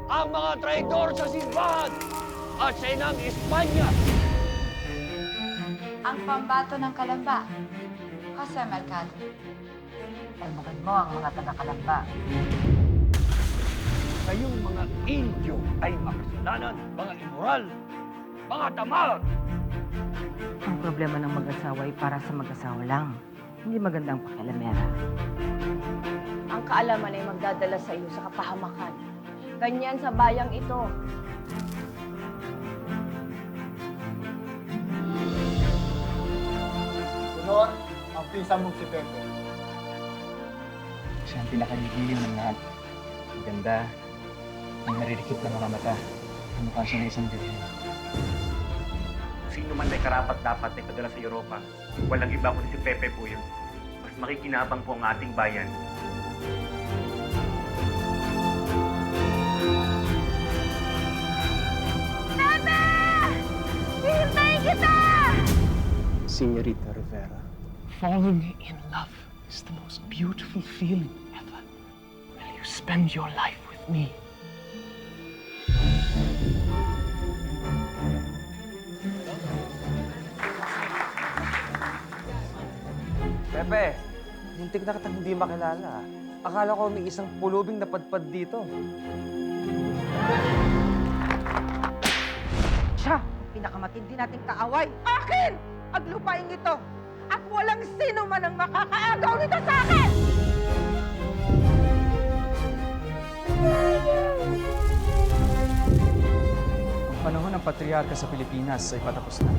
ang mga traidor sa simbahan at sa inang Espanya. Ang pambato ng Kalamba, Jose Mercado. Kalmakan mo ang mga taga-Kalamba. Kayong mga Indio ay makasalanan, mga immoral, mga tamad. Ang problema ng mag-asawa ay para sa mag-asawa lang. Hindi magandang pakialamera. Ang kaalaman ay magdadala sa iyo sa kapahamakan. Ganyan sa bayang ito. Honor, ang pinsan mong si Pepe. Siya ang pinakaligilim ng lahat. Maganda. Ang naririkit ng mga mata. Mukha siya na isang birhen. Sino man ay karapat dapat ay padala sa Europa. Walang iba kundi si Pepe po yun. Mas makikinabang po ang ating bayan. Señorita Rivera. Falling in love is the most beautiful feeling ever. Will you spend your life with me? Pepe, muntik na kitang hindi makilala. Akala ko may isang pulubing napadpad dito. Siya, pinakamatindi nating kaaway. Akin! Ang lupain ito! At walang sino man ang makakaagaw nito sa akin! Ang panahon ng patriarka sa Pilipinas ay patapos na.